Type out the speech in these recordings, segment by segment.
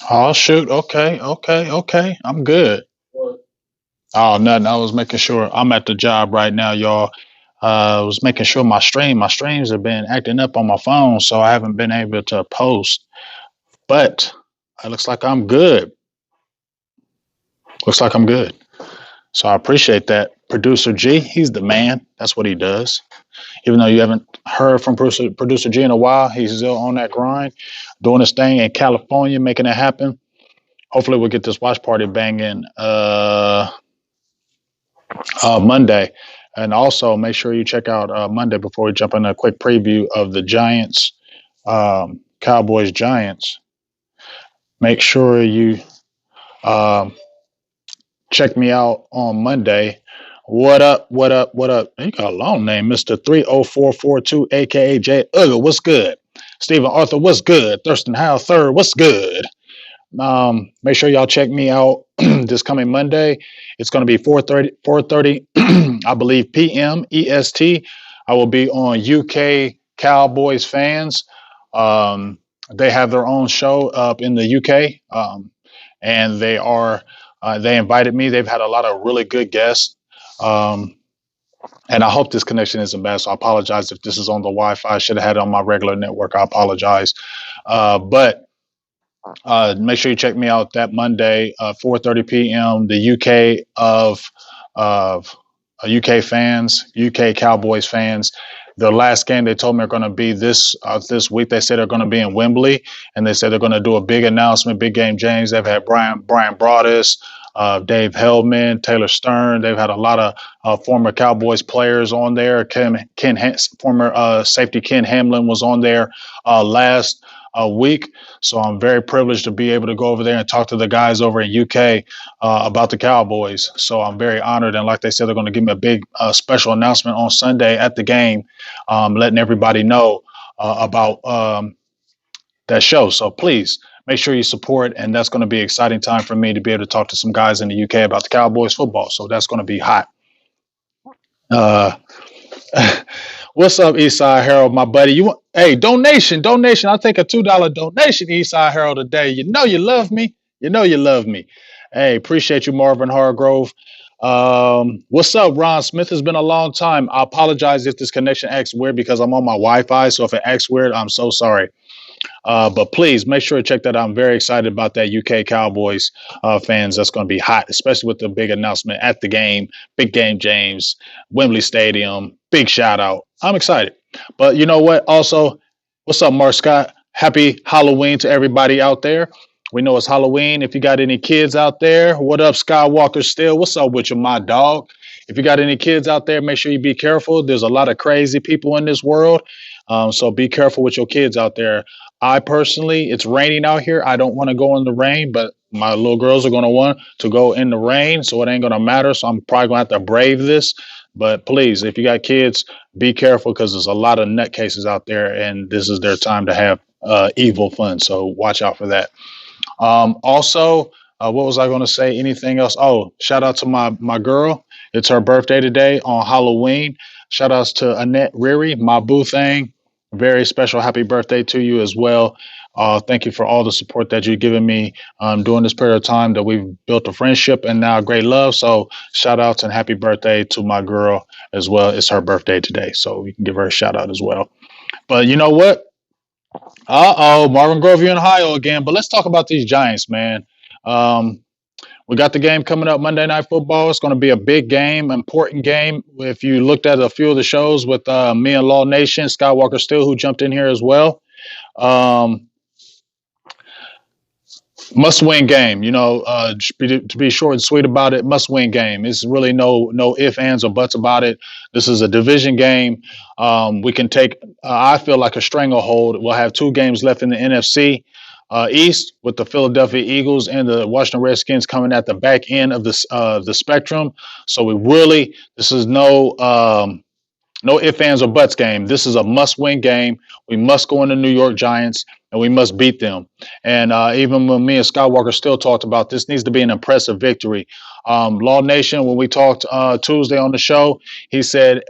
Oh shoot. Okay. Okay. Okay. I'm good. Oh, nothing. I was making sure I'm at the job right now, y'all. I was making sure my streams have been acting up on my phone, so I haven't been able to post. But it looks like I'm good. Looks like I'm good. So I appreciate that. Producer G, he's the man. That's what he does. Even though you haven't heard from Producer G in a while, he's still on that grind, doing his thing in California, making it happen. Hopefully, we'll get this watch party banging Monday. And also, make sure you check out Monday before we jump in a quick preview of the Giants, Cowboys Giants. Make sure you um, check me out on Monday. What up? What up? What up? You got a long name, Mister 30442, aka J. Ugga. What's good? Stephen Arthur. What's good? Thurston Howe third. What's good? Make sure y'all check me out this coming Monday. It's going to be 4:30, I believe, p.m. EST. I will be on UK Cowboys fans. Um, they have their own show up in the UK, and they invited me. They've had a lot of really good guests. Um, and I hope this connection isn't bad. So I apologize if this is on the Wi-Fi. I should have had it on my regular network. I apologize. But make sure you check me out that Monday, 4:30 p.m. The of UK fans, UK Cowboys fans. The last game they told me are going to be this week. They said they're going to be in Wembley, and they said they're going to do a big announcement. Big game, James. They've had Brian Broaddus, Dave Hellman, Taylor Stern. They've had a lot of former Cowboys players on there. Former safety Ken Hamlin was on there last week. So I'm very privileged to be able to go over there and talk to the guys over in UK about the Cowboys. So I'm very honored. And like they said, they're going to give me a big special announcement on Sunday at the game, letting everybody know about that show. So please make sure you support. And that's going to be an exciting time for me to be able to talk to some guys in the UK about the Cowboys football. So that's going to be hot. Uh, What's up, Eastside Harold, my buddy? You want hey donation? I'll take a $2 donation, Eastside Harold today. You know you love me. You know you love me. Hey, appreciate you, Marvin Hargrove. What's up, Ron Smith? It's been a long time. I apologize if this connection acts weird because I'm on my Wi-Fi. So if it acts weird, I'm so sorry. But please make sure to check that out. I'm very excited about that UK Cowboys fans. That's going to be hot, especially with the big announcement at the game. Big game, James, Wembley Stadium. Big shout out. I'm excited. But you know what? Also, what's up, Mark Scott? Happy Halloween to everybody out there. We know it's Halloween. If you got any kids out there, what up, Skywalker Still? What's up with you, my dog? If you got any kids out there, make sure you be careful. There's a lot of crazy people in this world. So be careful with your kids out there. I personally, it's raining out here. I don't want to go in the rain, but my little girls are going to want to go in the rain, so it ain't going to matter. So I'm probably going to have to brave this. But please, if you got kids, be careful because there's a lot of nutcases out there, and this is their time to have evil fun. So watch out for that. Also, what was I going to say? Anything else? Oh, shout out to my girl. It's her birthday today on Halloween. Shout outs to Annette Riri, my boo thing. Very special happy birthday to you as well. Thank you for all the support that you've given me during this period of time that we've built a friendship and now great love. So shout outs and happy birthday to my girl as well. It's her birthday today, so you can give her a shout out as well. But you know what? Marvin Grove, you're in Ohio again. But let's talk about these Giants, man. Um, we got the game coming up Monday Night Football. It's going to be a big game, important game. If you looked at a few of the shows with me and Law Nation, Skywalker Still, who jumped in here as well. Um, Must win game. You know, to be short and sweet about it, must win game. It's really no ifs, ands, or buts about it. This is a division game. We can take, I feel like a stranglehold. We'll have two games left in the NFC. East with the Philadelphia Eagles and the Washington Redskins coming at the back end of the spectrum. So this is no ifs, ands, or buts game. This is a must-win game. We must go into New York Giants and we must beat them. And even when me and Skywalker still talked about this, needs to be an impressive victory. Law Nation, when we talked Tuesday on the show, he said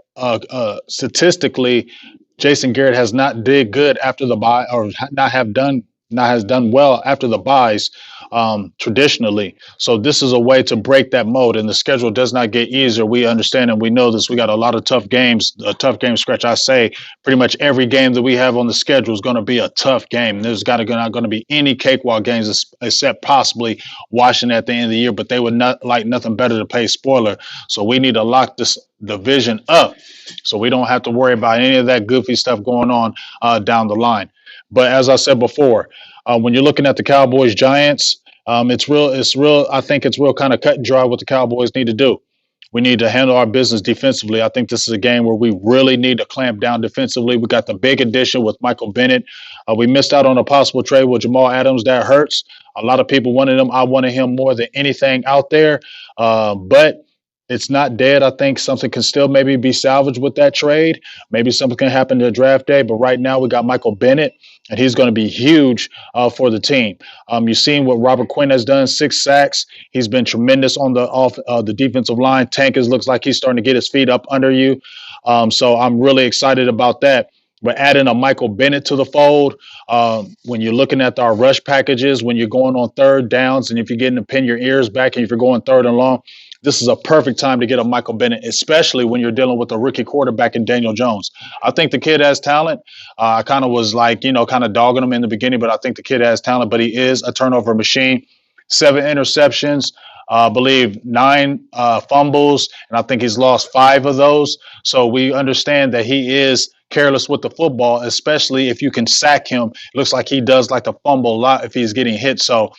statistically, Jason Garrett has not did good after the bye or not have done not has done well after the buys traditionally. So this is a way to break that mode, and the schedule does not get easier. We understand and we know this. We got a lot of tough games, a tough game stretch. I say pretty much every game that we have on the schedule is going to be a tough game. There's not going to be any cakewalk games except possibly Washington at the end of the year, but they would not like nothing better to pay spoiler. So we need to lock this division up so we don't have to worry about any of that goofy stuff going on down the line. But as I said before, when you're looking at the Cowboys Giants, it's real. It's real. I think it's real kind of cut and dry what the Cowboys need to do. We need to handle our business defensively. I think this is a game where we really need to clamp down defensively. We got the big addition with Michael Bennett. We missed out on a possible trade with Jamal Adams. That hurts. A lot of people wanted him. I wanted him more than anything out there. But it's not dead. I think something can still maybe be salvaged with that trade. Maybe something can happen to draft day. But right now we got Michael Bennett, and he's going to be huge for the team. You've seen what Robert Quinn has done, 6 sacks. He's been tremendous on the defensive line. Tankers looks like he's starting to get his feet up under you. So I'm really excited about that. But adding a Michael Bennett to the fold, when you're looking at our rush packages, when you're going on third downs, and if you're getting to pin your ears back, and if you're going third and long, this is a perfect time to get a Michael Bennett, especially when you're dealing with a rookie quarterback in Daniel Jones. I think the kid has talent. I kind of was like, kind of dogging him in the beginning, but I think the kid has talent, but he is a turnover machine. 7 interceptions, I believe 9 fumbles, and I think he's lost 5 of those. So we understand that he is careless with the football, especially if you can sack him. It looks like he does like to fumble a lot if he's getting hit. So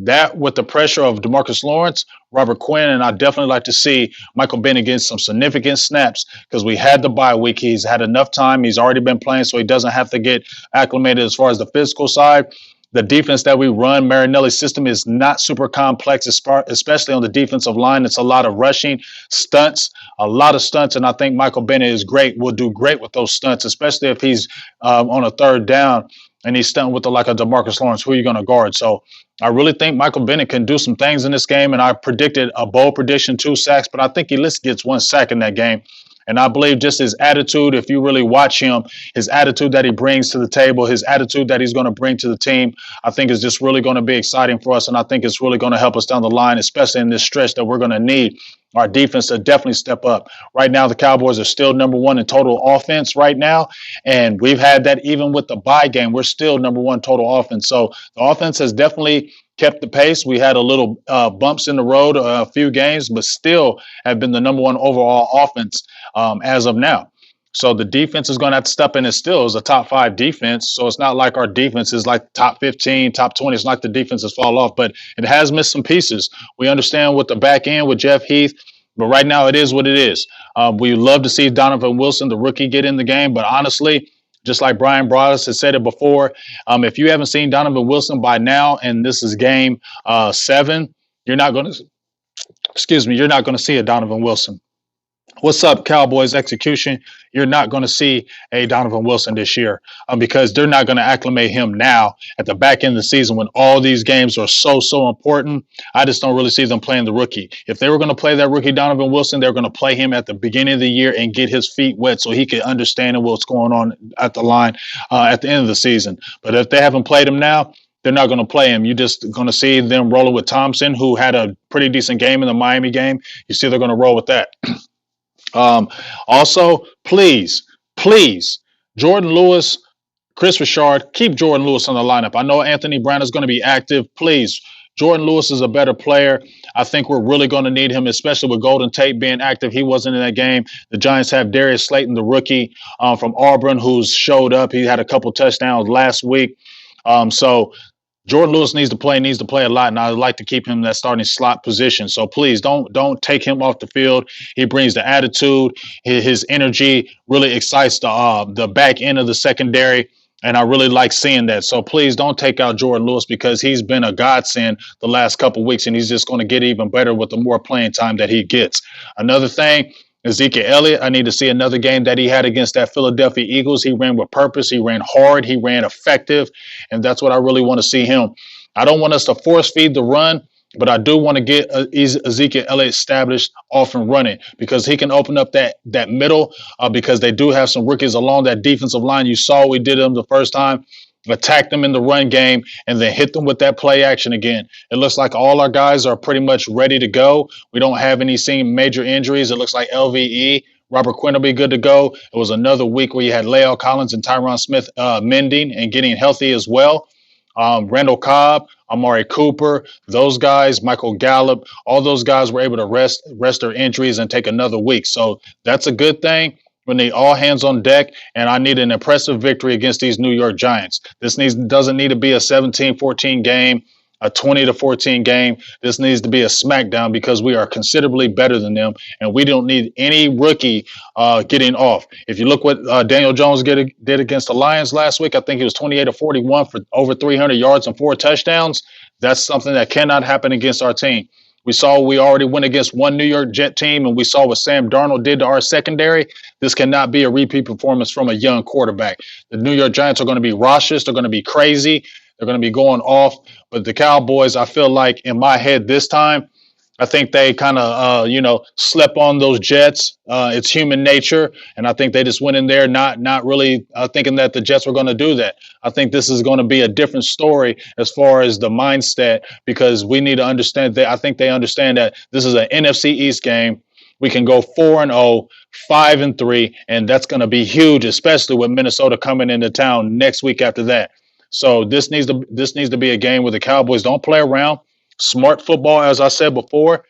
that with the pressure of DeMarcus Lawrence, Robert Quinn, and I definitely like to see Michael Bennett get some significant snaps because we had the bye week. He's had enough time. He's already been playing, so he doesn't have to get acclimated as far as the physical side. The defense that we run, Marinelli's system is not super complex, especially on the defensive line. It's a lot of rushing, stunts, a lot of stunts, and I think Michael Bennett is great. Will do great with those stunts, especially if he's on a third down and he's stunting with like a DeMarcus Lawrence. Who are you going to guard? So I really think Michael Bennett can do some things in this game, and I predicted a bold prediction, 2 sacks, but I think he at least gets 1 sack in that game. And I believe just his attitude, if you really watch him, his attitude that he brings to the table, his attitude that he's going to bring to the team, I think is just really going to be exciting for us. And I think it's really going to help us down the line, especially in this stretch that we're going to need our defense to definitely step up. Right now, the Cowboys are still number 1 in total offense right now. And we've had that even with the bye game. We're still number 1 total offense. So the offense has definitely kept the pace. We had a little bumps in the road a few games, but still have been the number 1 overall offense as of now. So the defense is going to have to step in. It still is a top 5 defense. So it's not like our defense is like top 15, top 20. It's not like the defense has fall off, but it has missed some pieces. We understand with the back end with Jeff Heath, but right now it is what it is. We love to see Donovan Wilson, the rookie, get in the game. But honestly, just like Brian Broaddus has said it before, if you haven't seen Donovan Wilson by now, and this is game 7, you're not going to see a Donovan Wilson. What's up, Cowboys execution? You're not going to see a Donovan Wilson this year because they're not going to acclimate him now at the back end of the season when all these games are so important. I just don't really see them playing the rookie. If they were going to play that rookie Donovan Wilson, they're going to play him at the beginning of the year and get his feet wet so he can understand what's going on at the line at the end of the season. But if they haven't played him now, they're not going to play him. You're just going to see them rolling with Thompson, who had a pretty decent game in the Miami game. You see they're going to roll with that. Also, please, Jordan Lewis, Chris Richard, keep Jordan Lewis on the lineup. I know Anthony Brown is going to be active. Please, Jordan Lewis is a better player. I think we're really going to need him, especially with Golden Tate being active. He wasn't in that game. The Giants have Darius Slayton, the rookie from Auburn, who's showed up. He had a couple touchdowns last week. So Jordan Lewis needs to play a lot, and I'd like to keep him in that starting slot position. So please don't take him off the field. He brings the attitude. His energy really excites the back end of the secondary, and I really like seeing that. So please don't take out Jordan Lewis because he's been a godsend the last couple of weeks, and he's just going to get even better with the more playing time that he gets. Another thing, Ezekiel Elliott, I need to see another game that he had against that Philadelphia Eagles. He ran with purpose. He ran hard. He ran effective. And that's what I really want to see him. I don't want us to force feed the run, but I do want to get Ezekiel Elliott established off and running because he can open up that middle because they do have some rookies along that defensive line. You saw we did them the first time. attack them in the run game, and then hit them with that play action again. It looks like all our guys are pretty much ready to go. We don't have any seen major injuries. It looks like LVE, Robert Quinn will be good to go. It was another week where you had Lael Collins and Tyron Smith mending and getting healthy as well. Randall Cobb, Amari Cooper, those guys, Michael Gallup, all those guys were able to rest their injuries and take another week. So that's a good thing. We need all hands on deck, and I need an impressive victory against these New York Giants. This doesn't need to be a 17-14 game, a 20-14 game. This needs to be a smackdown because we are considerably better than them, and we don't need any rookie getting off. If you look what Daniel Jones did against the Lions last week, I think it was 28-41 for over 300 yards and 4 touchdowns. That's something that cannot happen against our team. We already went against one New York Jet team, and we saw what Sam Darnold did to our secondary. This cannot be a repeat performance from a young quarterback. The New York Giants are going to be raucous. They're going to be crazy. They're going to be going off. But the Cowboys, I feel like in my head this time, I think they kind of, slept on those Jets. It's human nature, and I think they just went in there not really thinking that the Jets were going to do that. I think this is going to be a different story as far as the mindset because we need to understand that. I think they understand that this is an NFC East game. We can go 4-0, 5-3, and that's going to be huge, especially with Minnesota coming into town next week after that. So this needs to be a game where the Cowboys don't play around. Smart football, as I said before,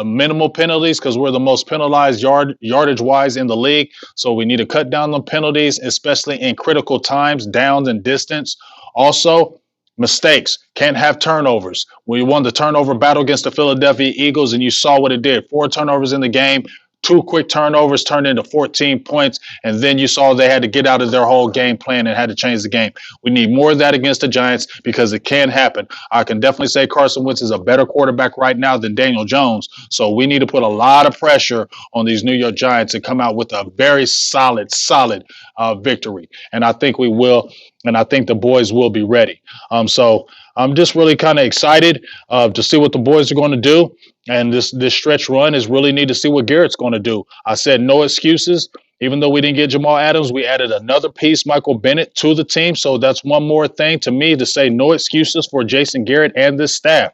minimal penalties because we're the most penalized yardage-wise in the league. So we need to cut down the penalties, especially in critical times, downs and distance. Also, mistakes. Can't have turnovers. We won the turnover battle against the Philadelphia Eagles, and you saw what it did. 4 turnovers in the game. 2 quick turnovers turned into 14 points, and then you saw they had to get out of their whole game plan and had to change the game. We need more of that against the Giants because it can happen. I can definitely say Carson Wentz is a better quarterback right now than Daniel Jones, so we need to put a lot of pressure on these New York Giants to come out with a very solid victory, and I think we will, and I think the boys will be ready. So I'm just really kind of excited to see what the boys are going to do. And this stretch run is really need to see what Garrett's going to do. I said no excuses. Even though we didn't get Jamal Adams, we added another piece, Michael Bennett, to the team. So that's one more thing to me to say no excuses for Jason Garrett and this staff.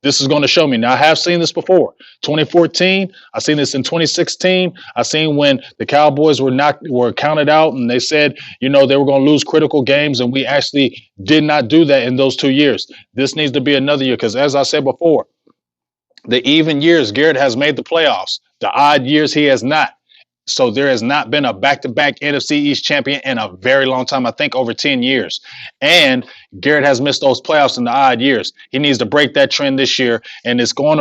This is going to show me. Now, I have seen this before. 2014, I've seen this in 2016. I've seen when the Cowboys were counted out and they said, they were going to lose critical games, and we actually did not do that in those 2 years. This needs to be another year because, as I said before, the even years, Garrett has made the playoffs. The odd years, he has not. So there has not been a back-to-back NFC East champion in a very long time, I think over 10 years. And Garrett has missed those playoffs in the odd years. He needs to break that trend this year. And I'm going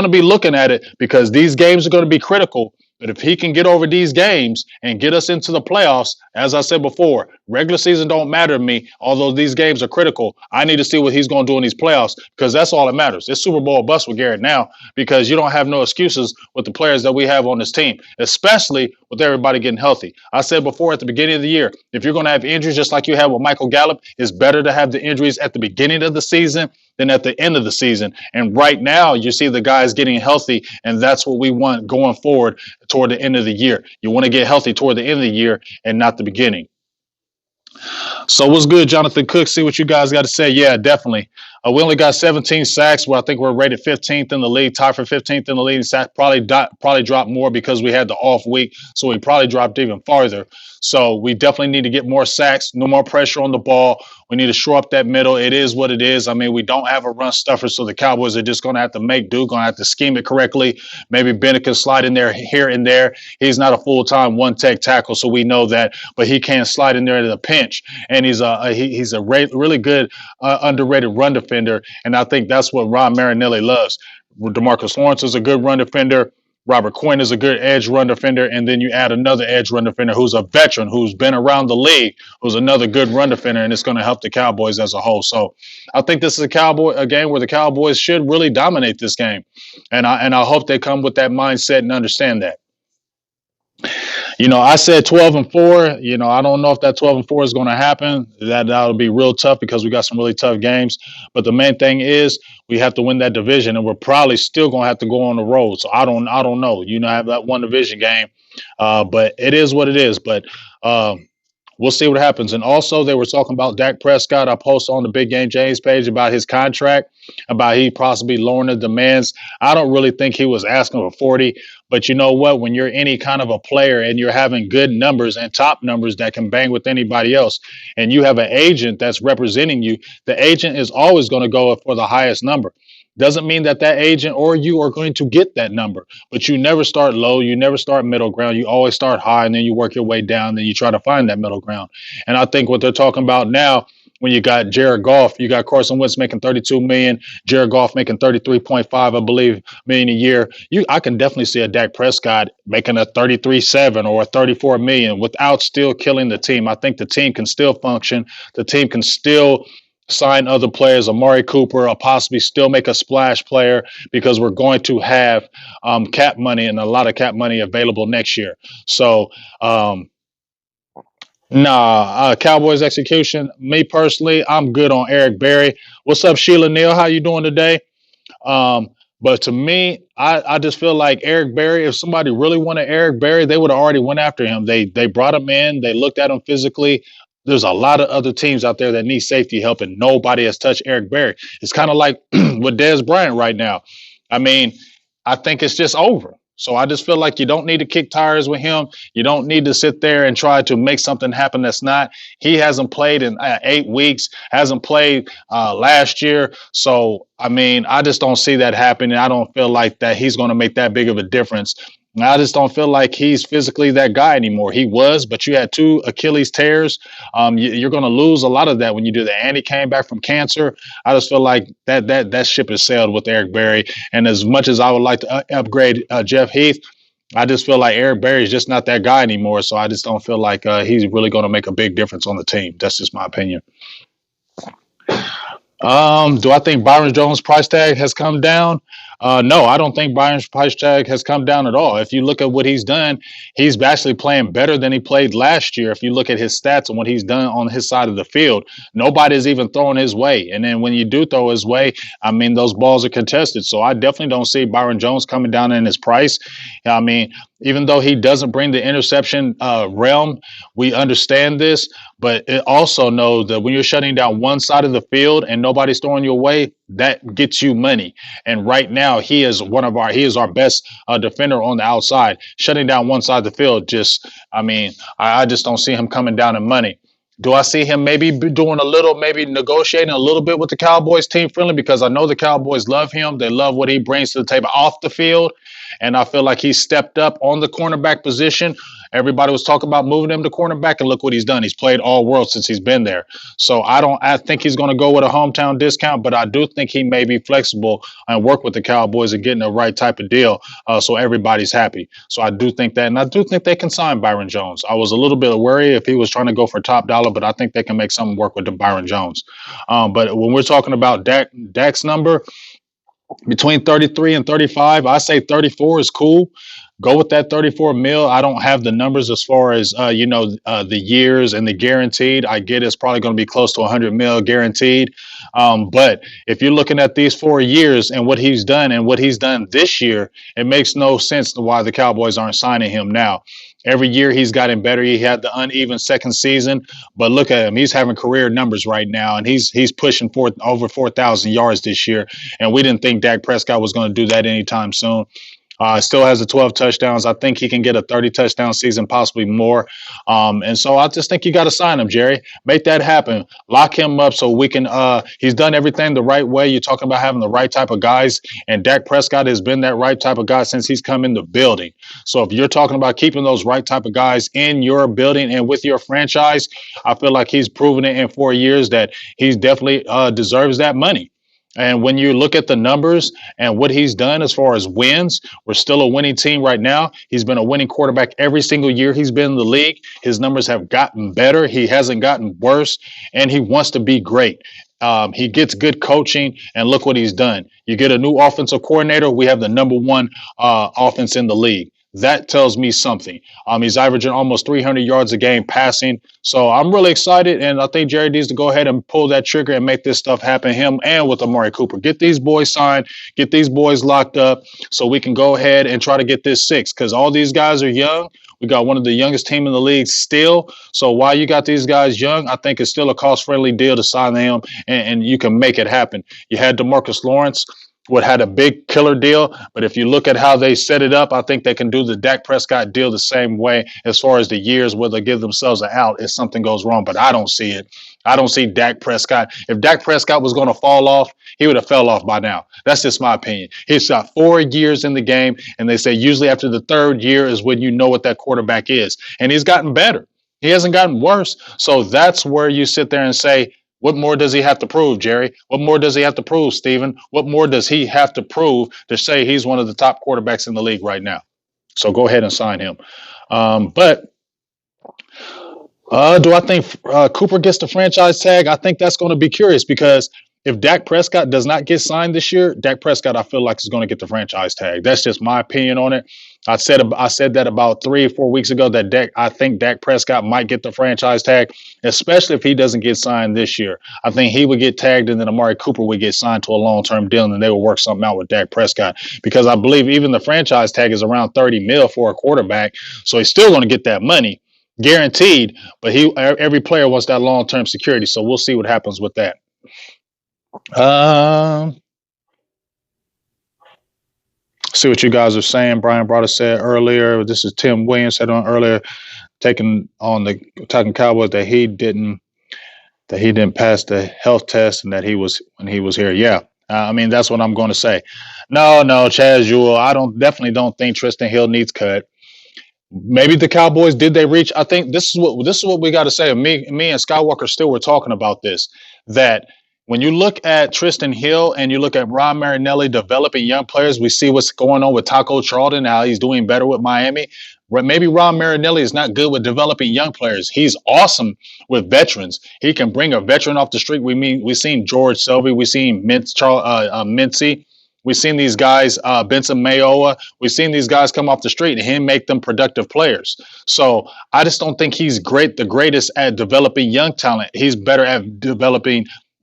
to be looking at it because these games are going to be critical. But if he can get over these games and get us into the playoffs, as I said before, regular season don't matter to me, although these games are critical. I need to see what he's going to do in these playoffs because that's all that matters. It's Super Bowl bust with Garrett now because you don't have no excuses with the players that we have on this team, especially with everybody getting healthy. I said before at the beginning of the year, if you're going to have injuries just like you had with Michael Gallup, it's better to have the injuries at the beginning of the season than at the end of the season. And right now, you see the guys getting healthy, and that's what we want going forward toward the end of the year. You want to get healthy toward the end of the year and not the beginning. So what's good, Jonathan Cook? See what you guys got to say. Yeah, definitely. We only got 17 sacks. Well, I think we're rated 15th in the league, tied for 15th in the league. Probably dropped more because we had the off week, so we probably dropped even farther. So we definitely need to get more sacks, no more pressure on the ball. We need to shore up that middle. It is what it is. I mean, we don't have a run stuffer, so the Cowboys are just going to have to make do, going to have to scheme it correctly. Maybe Bennett can slide in there here and there. He's not a full-time one-tech tackle, so we know that, but he can slide in there at a pinch, and he's a really good underrated run defender, and I think that's what Ron Marinelli loves. DeMarcus Lawrence is a good run defender. Robert Quinn is a good edge run defender, and then you add another edge run defender who's a veteran, who's been around the league, who's another good run defender, and it's going to help the Cowboys as a whole. So I think this is a game where the Cowboys should really dominate this game, and I hope they come with that mindset and understand that. I said 12-4. I don't know if that 12-4 is going to happen. That'll be real tough because we got some really tough games. But the main thing is we have to win that division, and we're probably still going to have to go on the road. So I don't know. I have that one division game, but it is what it is. But We'll see what happens. And also, they were talking about Dak Prescott. I posted on the Big Game James page about his contract, about he possibly lowering the demands. I don't really think he was asking for 40, but you know what? When you're any kind of a player and you're having good numbers and top numbers that can bang with anybody else, and you have an agent that's representing you, the agent is always going to go for the highest number. Doesn't mean that that agent or you are going to get that number, but you never start low, you never start middle ground. You always start high, and then you work your way down. Then you try to find that middle ground. And I think what they're talking about now, when you got Jared Goff, you got Carson Wentz making 32 million, Jared Goff making 33.5, I believe, million a year. I can definitely see a Dak Prescott making a 33.7 or a 34 million without still killing the team. I think the team can still function. The team can still sign other players, Amari Cooper, or possibly still make a splash player because we're going to have cap money and a lot of cap money available next year. So, Cowboys execution. Me personally, I'm good on Eric Berry. What's up, Sheila Neal? How you doing today? Um, but to me, I just feel like Eric Berry, if somebody really wanted Eric Berry, they would have already went after him. They brought him in, they looked at him physically. There's a lot of other teams out there that need safety help, and nobody has touched Eric Berry. It's kind of like with Dez Bryant right now. I mean, I think it's just over. So I just feel like you don't need to kick tires with him. You don't need to sit there and try to make something happen that's not. He hasn't played in 8 weeks, hasn't played last year. So, I mean, I just don't see that happening. I don't feel like that he's going to make that big of a difference. I just don't feel like he's physically that guy anymore. He was, but you had 2 Achilles tears. You're going to lose a lot of that when you do that. And he came back from cancer. I just feel like that ship has sailed with Eric Berry. And as much as I would like to upgrade Jeff Heath, I just feel like Eric Berry is just not that guy anymore. So I just don't feel like he's really going to make a big difference on the team. That's just my opinion. Do I think Byron Jones' price tag has come down? No, I don't think Byron's price tag has come down at all. If you look at what he's done, he's actually playing better than he played last year. If you look at his stats and what he's done on his side of the field, nobody's even throwing his way. And then when you do throw his way, I mean, those balls are contested. So I definitely don't see Byron Jones coming down in his price. I mean, even though he doesn't bring the interception realm, we understand this. But it also know that when you're shutting down one side of the field and nobody's throwing you away, that gets you money. And right now, he is our best defender on the outside. Shutting down one side of the field, I just don't see him coming down in money. Do I see him maybe doing maybe negotiating a little bit with the Cowboys team friendly? Because I know the Cowboys love him. They love what he brings to the table off the field. And I feel like he stepped up on the cornerback position. Everybody was talking about moving him to cornerback, and look what he's done. He's played all world since he's been there. So I think he's going to go with a hometown discount, but I do think he may be flexible and work with the Cowboys and getting the right type of deal so everybody's happy. So I do think that, and I do think they can sign Byron Jones. I was a little bit worried if he was trying to go for top dollar, but I think they can make something work with the Byron Jones. But when we're talking about Dak's number, between 33 and 35, I say 34 is cool. Go with that 34 mil. I don't have the numbers as far as the years and the guaranteed. I get it's probably going to be close to 100 mil guaranteed. But if you're looking at these 4 years and what he's done this year, it makes no sense to why the Cowboys aren't signing him now. Every year he's gotten better. He had the uneven second season, but look at him. He's having career numbers right now, and he's pushing over 4,000 yards this year. And we didn't think Dak Prescott was going to do that anytime soon. Still has the 12 touchdowns. I think he can get a 30 touchdown season, possibly more. And so I just think you got to sign him, Jerry. Make that happen. Lock him up so we can. He's done everything the right way. You're talking about having the right type of guys, and Dak Prescott has been that right type of guy since he's come in the building. So if you're talking about keeping those right type of guys in your building and with your franchise, I feel like he's proven it in 4 years that he definitely deserves that money. And when you look at the numbers and what he's done as far as wins, we're still a winning team right now. He's been a winning quarterback every single year he's been in the league. His numbers have gotten better. He hasn't gotten worse, and he wants to be great. He gets good coaching, and look what he's done. You get a new offensive coordinator. We have the number one offense in the league. That tells me something. He's averaging almost 300 yards a game passing. So I'm really excited, and I think Jerry needs to go ahead and pull that trigger and make this stuff happen, him and with Amari Cooper. Get these boys signed, get these boys locked up so we can go ahead and try to get this six because all these guys are young. We got one of the youngest team in the league still. So while you got these guys young, I think it's still a cost-friendly deal to sign them, and you can make it happen. You had DeMarcus Lawrence, what had a big killer deal, but if you look at how they set it up, I think they can do the Dak Prescott deal the same way as far as the years where they give themselves an out if something goes wrong. But I don't see it. I don't see Dak Prescott. If Dak Prescott was going to fall off, he would have fell off by now. That's just my opinion. He's got 4 years in the game, and they say usually after the third year is when you know what that quarterback is. And he's gotten better. He hasn't gotten worse. So that's where you sit there and say, what more does he have to prove, Jerry? What more does he have to prove, Steven? What more does he have to prove to say he's one of the top quarterbacks in the league right now? So go ahead and sign him. But do I think Cooper gets the franchise tag? I think that's going to be curious because if Dak Prescott does not get signed this year, Dak Prescott, I feel like, is going to get the franchise tag. That's just my opinion on it. I said that about 3 or 4 weeks ago that I think Dak Prescott might get the franchise tag, especially if he doesn't get signed this year. I think he would get tagged and then Amari Cooper would get signed to a long-term deal and they would work something out with Dak Prescott because I believe even the franchise tag is around 30 mil for a quarterback. So he's still going to get that money guaranteed, but every player wants that long-term security. So we'll see what happens with that. See what you guys are saying. Brian Broder said earlier. This is Tim Williams said on earlier, talking Cowboys that he didn't pass the health test and that he was when he was here. Yeah, I mean that's what I'm going to say. No, Chaz Jewell. I definitely don't think Tristan Hill needs cut. Maybe the Cowboys did they reach? I think this is what we got to say. Me and Skywalker still were talking about this. That when you look at Tristan Hill and you look at Ron Marinelli developing young players, we see what's going on with Taco Charlton. Now he's doing better with Miami. Maybe Ron Marinelli is not good with developing young players. He's awesome with veterans. He can bring a veteran off the street. We've seen George Selvey. We've seen Mincy. We've seen these guys, Benson Mayowa. We've seen these guys come off the street and him make them productive players. So I just don't think he's the greatest at developing young talent. He's better at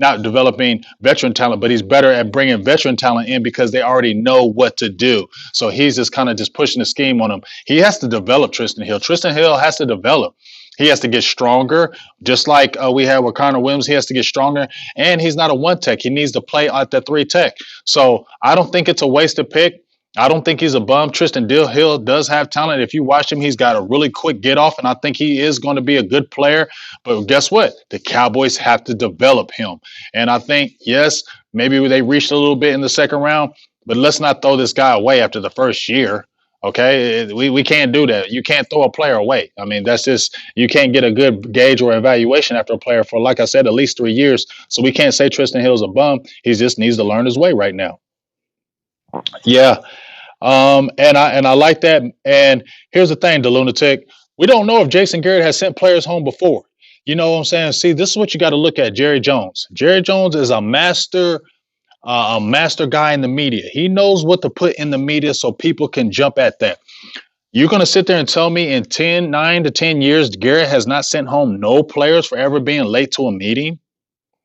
not developing veteran talent, but he's better at bringing veteran talent in because they already know what to do. So he's just kind of just pushing the scheme on them. He has to develop Tristan Hill. Tristan Hill has to develop. He has to get stronger, just like we had with Connor Williams. He has to get stronger, and he's not a one tech. He needs to play at the 3 tech. So I don't think it's a wasted pick. I don't think he's a bum. Tristan Hill does have talent. If you watch him, he's got a really quick get off, and I think he is going to be a good player. But guess what? The Cowboys have to develop him. And I think, yes, maybe they reached a little bit in the second round, but let's not throw this guy away after the first year. Okay, we can't do that. You can't throw a player away. I mean, that's just, you can't get a good gauge or evaluation after a player for, like I said, at least 3 years. So we can't say Tristan Hill's a bum. He just needs to learn his way right now. Yeah. And I like that. And here's the thing, the lunatic. We don't know if Jason Garrett has sent players home before. You know what I'm saying? See, this is what you got to look at. Jerry Jones. Jerry Jones is a master guy in the media. He knows what to put in the media so people can jump at that. You're going to sit there and tell me in 9 to 10 years, Garrett has not sent home no players for ever being late to a meeting?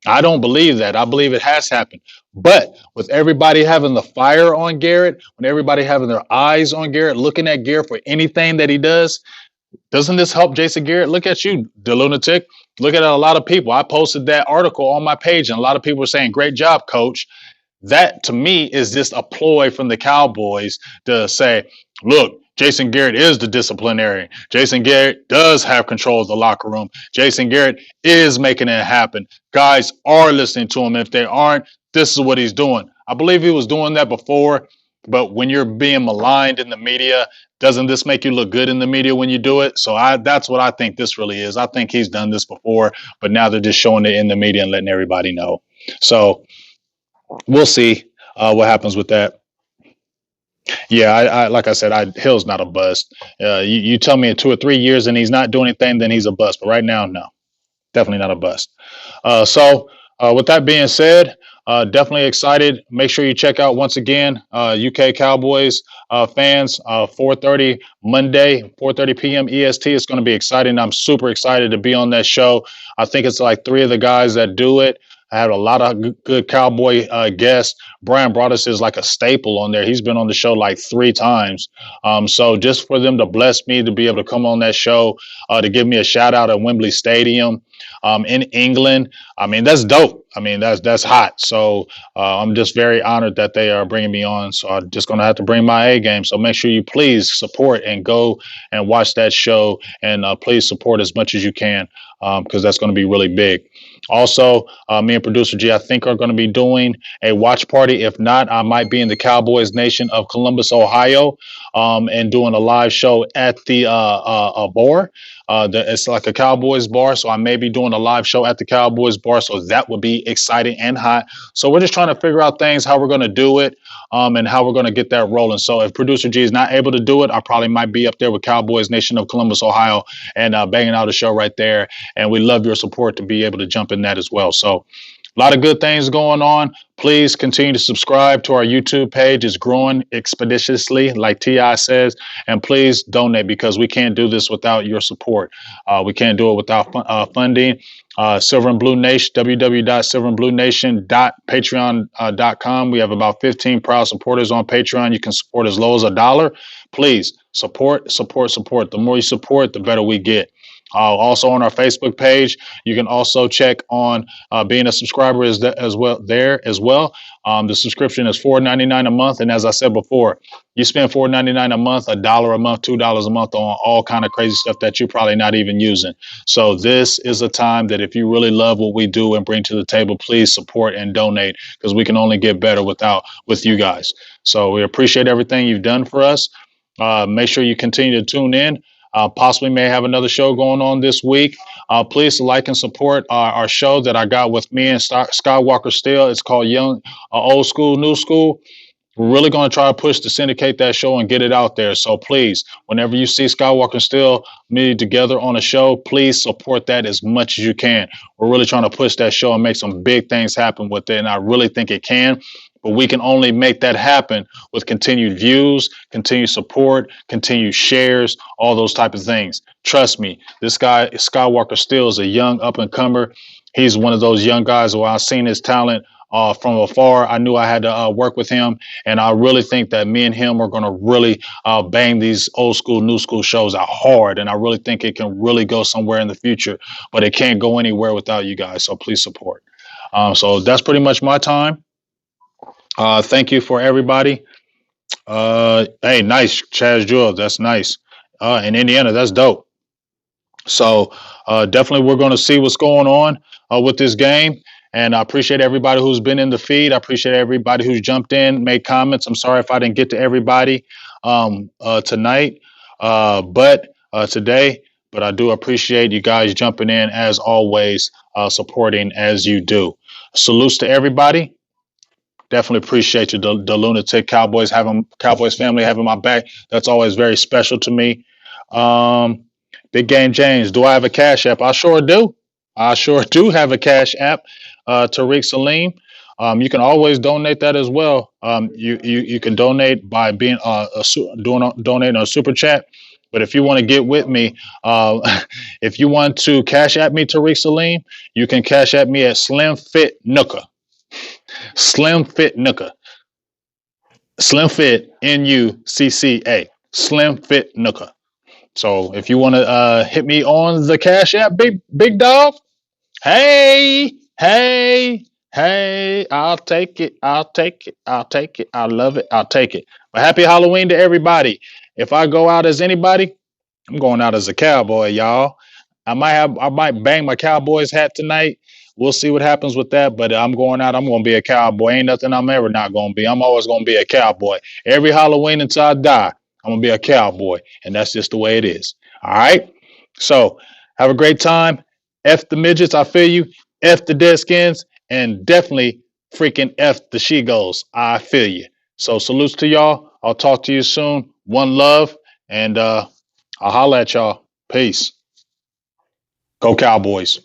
I don't believe that. I believe it has happened. But with everybody having the fire on Garrett, when everybody having their eyes on Garrett, looking at Garrett for anything that he does, doesn't this help Jason Garrett? Look at you, the lunatic. Look at a lot of people. I posted that article on my page, and a lot of people were saying, great job, coach. That, to me, is just a ploy from the Cowboys to say, look, Jason Garrett is the disciplinarian. Jason Garrett does have control of the locker room. Jason Garrett is making it happen. Guys are listening to him. If they aren't, this is what he's doing. I believe he was doing that before, but when you're being maligned in the media, doesn't this make you look good in the media when you do it? So that's what I think this really is. I think he's done this before, but now they're just showing it in the media and letting everybody know. So we'll see what happens with that. Yeah, I like I said, Hill's not a bust. You tell me in 2 or 3 years and he's not doing anything, then he's a bust. But right now, no, definitely not a bust. So With that being said, definitely excited. Make sure you check out once again UK Cowboys fans. 4:30 Monday, 4:30 p.m. EST. It's going to be exciting. I'm super excited to be on that show. I think it's like three of the guys that do it. I had a lot of good Cowboy guests. Brian Broaddus is like a staple on there. He's been on the show like three times. So just for them to bless me to be able to come on that show, to give me a shout out at Wembley Stadium in England. I mean, that's dope. I mean, that's hot. So I'm just very honored that they are bringing me on. So I'm just gonna have to bring my A game. So make sure you please support and go and watch that show, and please support as much as you can because that's going to be really big. Also, me and producer G, I think are going to be doing a watch party. If not, I might be in the Cowboys Nation of Columbus, Ohio, and doing a live show at the bar. It's like a Cowboys bar, so I may be doing a live show at the Cowboys bar. So that would be exciting and hot. So we're just trying to figure out things, how we're going to do it, and how we're going to get that rolling. So if producer G is not able to do it, I probably might be up there with Cowboys Nation of Columbus, Ohio, and banging out a show right there. And we love your support to be able to jump in that as well. So a lot of good things going on. Please continue to subscribe to our YouTube page. It's growing expeditiously, like T.I. says. And please donate because we can't do this without your support. We can't do it without funding. Silver and Blue Nation, www.silverandbluenation.patreon.com. We have about 15 proud supporters on Patreon. You can support as low as $1. Please support, support, support. The more you support, the better we get. Also on our Facebook page, you can also check on being a subscriber as well there as well. The subscription is $4.99 a month, and as I said before, you spend $4.99 a month, $1 a month, $2 a month on all kind of crazy stuff that you're probably not even using. So this is a time that if you really love what we do and bring to the table, please support and donate because we can only get better with you guys. So we appreciate everything you've done for us. Make sure you continue to tune in. Possibly may have another show going on this week. Please like and support our show that I got with me and Skywalker Still. It's called Young, Old School, New School. We're really going to try to push to syndicate that show and get it out there. So please, whenever you see Skywalker Still me together on a show, please support that as much as you can. We're really trying to push that show and make some big things happen with it. And I really think it can. But we can only make that happen with continued views, continued support, continued shares, all those type of things. Trust me, this guy, Skywalker Still, is a young up-and-comer. He's one of those young guys where I've seen his talent from afar. I knew I had to work with him, and I really think that me and him are going to really bang these old school, new school shows out hard, and I really think it can really go somewhere in the future, but it can't go anywhere without you guys, so please support. So that's pretty much my time. Thank you for everybody. Hey, nice, Chaz Jewel. That's nice. In Indiana, that's dope. So definitely, we're going to see what's going on with this game. And I appreciate everybody who's been in the feed. I appreciate everybody who's jumped in, made comments. I'm sorry if I didn't get to everybody tonight, but today. But I do appreciate you guys jumping in as always, supporting as you do. Salutes to everybody. Definitely appreciate you, the lunatic Cowboys family having my back. That's always very special to me. Big Game James, do I have a Cash App? I sure do. I sure do have a Cash App. Tariq Salim. You can always donate that as well. You can donate by being donating a super chat. But if you want to get with me, if you want to Cash App me, Tariq Salim, you can Cash App me at Slim Fit Nooker. Slim Fit Nooker. Slim Fit Nucca. Slim Fit Nooker. So if you want to hit me on the Cash App, big dog, hey, I'll take it. I'll take it. I'll take it. I love it. I'll take it. But happy Halloween to everybody. If I go out as anybody, I'm going out as a cowboy, y'all. I might bang my Cowboys hat tonight. We'll see what happens with that, but I'm going out. I'm going to be a cowboy. Ain't nothing I'm ever not going to be. I'm always going to be a cowboy. Every Halloween until I die, I'm going to be a cowboy, and that's just the way it is. All right? So have a great time. F the midgets, I feel you. F the Deadskins, and definitely freaking F the She-Goals. I feel you. So salutes to y'all. I'll talk to you soon. One love, and I'll holla at y'all. Peace. Go Cowboys.